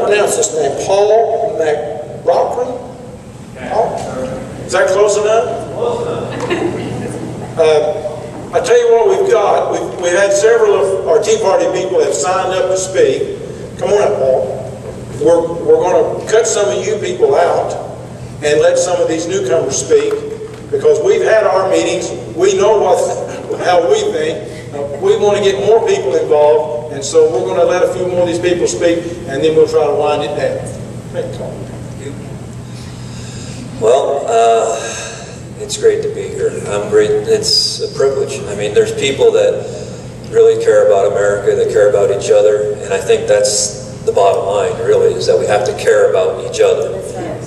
pronounce this name. Paul McLaughlin? Paul? Is that close enough? Close enough. I tell you what we've got. We've had several of our Tea Party people have signed up to speak. Come on up, Paul. We're going to cut some of you people out and let some of these newcomers speak, because we've had our meetings. We know how we think. We want to get more people involved, and so we're going to let a few more of these people speak, and then we'll try to wind it down. Well, it's great to be here. I'm great. It's a privilege. I mean, there's people that really care about America, that care about each other, and I think that's the bottom line, really, is that we have to care about each other.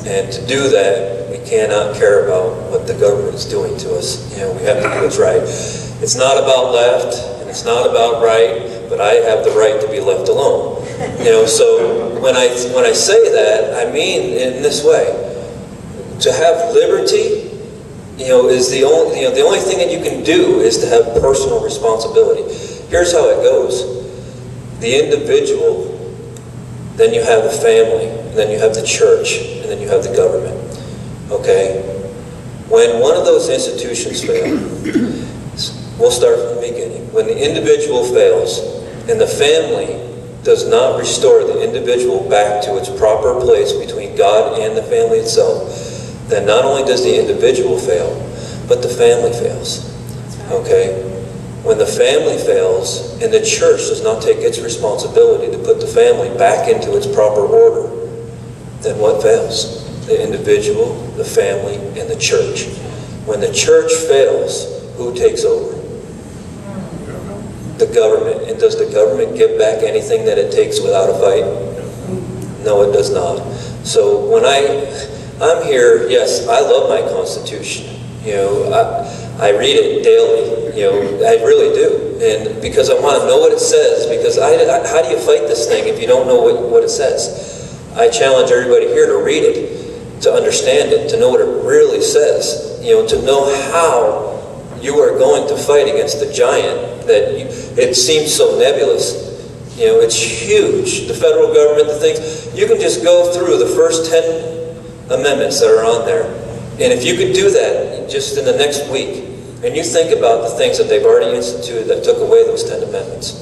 And to do that, we cannot care about what the government is doing to us. You know, we have to do what's right. It's not about left, and it's not about right, but I have the right to be left alone. You know, so when I say that, I mean in this way: to have liberty, you know, is the only thing that you can do is to have personal responsibility. Here's how it goes: the individual, then you have the family, and then you have the church, and then you have the government. Okay? When one of those institutions fail, we'll start from the beginning. When the individual fails, and the family does not restore the individual back to its proper place between God and the family itself, then not only does the individual fail, but the family fails. Okay? When the family fails and the church does not take its responsibility to put the family back into its proper order, then what fails? The individual, the family, and the church. When the church fails, who takes over? The government. And does the government give back anything that it takes without a fight? No, it does not. So when I'm here, yes, I love my Constitution. You know, I read it daily. You know, I really do, and because I want to know what it says. Because how do you fight this thing if you don't know what it says? I challenge everybody here to read it, to understand it, to know what it really says. You know, to know how you are going to fight against the giant that it seems so nebulous. You know, it's huge. The federal government, the things, you can just go through the first 10 amendments that are on there. And if you could do that just in the next week, and you think about the things that they've already instituted that took away those 10 amendments,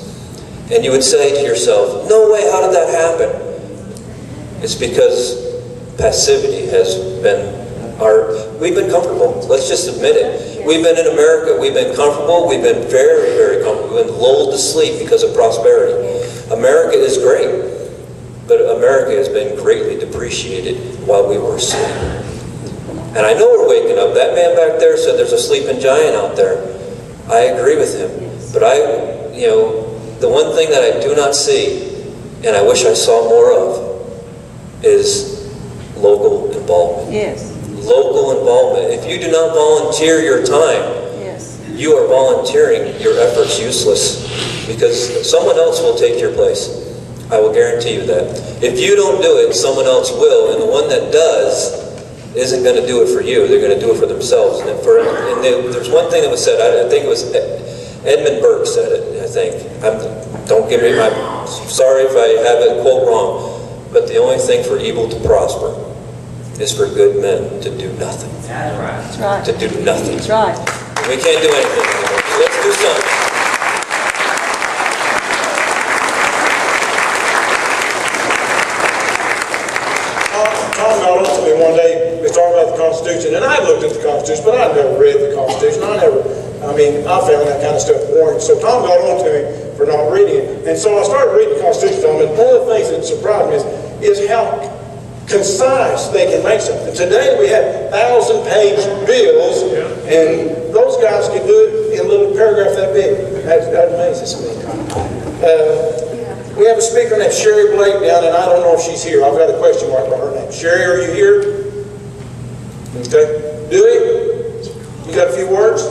and you would say to yourself, no way, how did that happen? It's because passivity has been we've been comfortable. Let's just admit it. We've been in America. We've been comfortable. We've been very, very comfortable. We've been lulled to sleep because of prosperity. America is great, but America has been greatly depreciated while we were asleep. And I know we're waking up. That man back there said there's a sleeping giant out there. I agree with him. But the one thing that I do not see, and I wish I saw more of, is local involvement. Yes. Local involvement. If you do not volunteer your time, yes, you are volunteering your efforts useless, because someone else will take your place. I will guarantee you that. If you don't do it, someone else will, and the one that does isn't going to do it for you. They're going to do it for themselves. And there's one thing that was said. I think it was Edmund Burke said it. I think. Don't give me sorry if I have a quote wrong. But the only thing for evil to prosper is for good men to do nothing. That's right. that's right. To do nothing. That's right. We can't do anything anymore. So let's do something. Tom got on to me one day. We was talking about the Constitution, and I looked at the Constitution, but I'd never read the Constitution. I found that kind of stuff boring. So Tom got on to me for not reading it. And so I started reading the Constitution, Tom, and one of the things that surprised me is how concise they can make something. Today we have 1,000-page bills, and those guys can do it in a little paragraph that big. That amazes me. We have a speaker named Sherry Blake down, and I don't know if she's here. I've got a question mark by her name. Sherry, are you here? Okay. Dewey, you got a few words?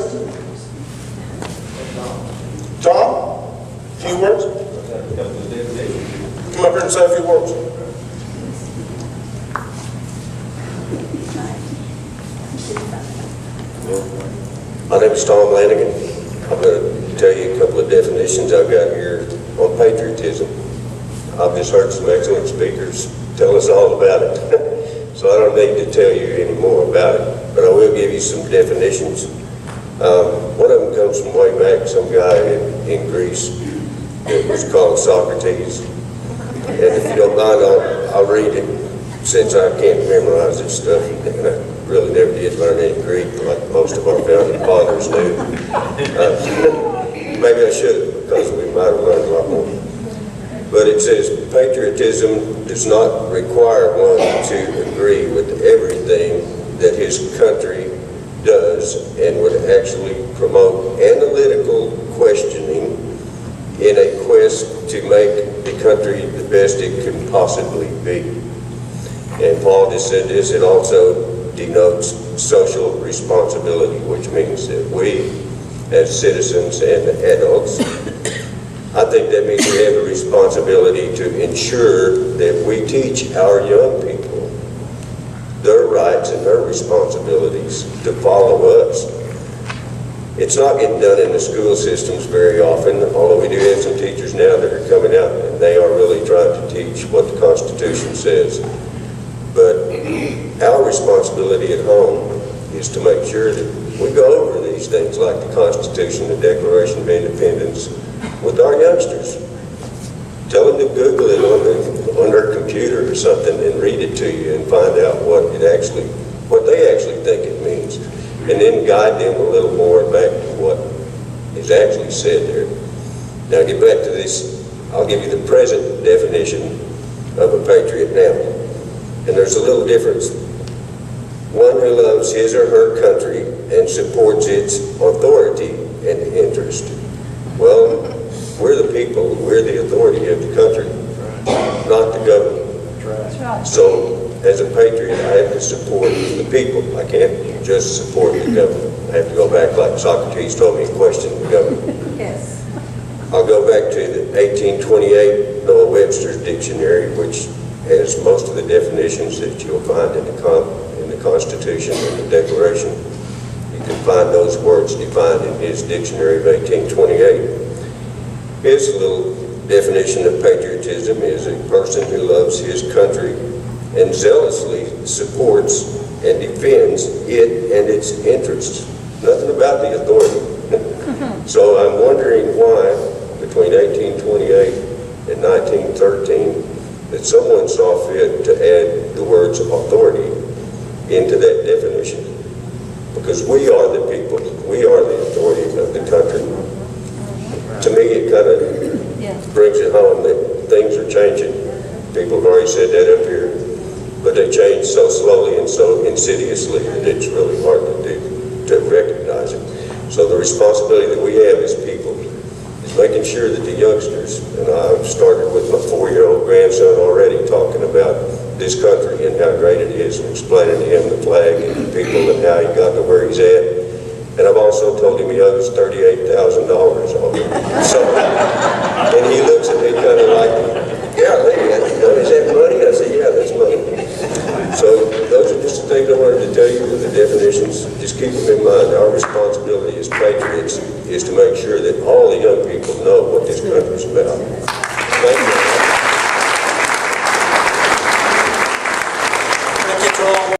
Tom, a few words? Come up here and say a few words. My name is Tom Lanigan. I'm going to tell you a couple of definitions I've got here on patriotism. I've just heard some excellent speakers tell us all about it. So I don't need to tell you any more about it, but I will give you some definitions. One of them comes from way back, some guy in Greece. It was called Socrates. And if you don't mind, I'll read it, since I can't memorize this stuff, and I really never did learn any Greek like most of our founding fathers knew. Maybe I should, because we might have learned a lot more. But it says, patriotism does not require one to agree with everything that his country does, and would actually promote analytical questioning in a quest to make the country the best it can possibly be. And Paul just said this, it also denotes social responsibility, which means that we, as citizens and adults, I think that means we have a responsibility to ensure that we teach our young people their rights and their responsibilities to follow us. It's not getting done in the school systems very often, although we do have some teachers now that are coming out and they are really trying to teach what the Constitution says. But our responsibility at home is to make sure that we go over these things like the Constitution, the Declaration of Independence, with our youngsters. Tell them to Google it on their computer or something and read it to you and find out what they actually think it means. And then guide them a little more back to what is actually said there. Now get back to this. I'll give you the present definition of a patriot now. And there's a little difference. One who loves his or her country and supports its authority and interest. Well, we're the people, we're the authority of the country, not the government. So, as a patriot, I have to support the people. I can't just support the government. I have to go back, like Socrates told me, and question the government. Yes. I'll go back to the 1828 Noah Webster's dictionary, which has most of the definitions that you'll find in the Constitution and the Declaration. You can find those words defined in his dictionary of 1828. His little definition of patriotism is a person who loves his country and zealously supports and defends it and its interests. Nothing about the authority. So I'm wondering why, between 1828 and 1913, that someone saw fit to add the words authority into that definition. Because we are the people, we are the authority of the country. To me, it kind of brings it home that things are changing. People have already said that up here, but they change so slowly and so insidiously that it's really hard to recognize it. So the responsibility that we have as people is making sure that the youngsters, and I've started with my 4-year-old grandson already talking about this country and how great it is, and explaining to him the flag and the people and how he got to where he's at. And I've also told him he owes $38,000 already. So, and he looks at me kind of like, yeah, is that money? I said, yeah, that's money. So those are just the things I wanted to tell you with the definitions. Just keep them in mind. Our responsibility as patriots is to make sure that all the young people know what this country's about. Thank you.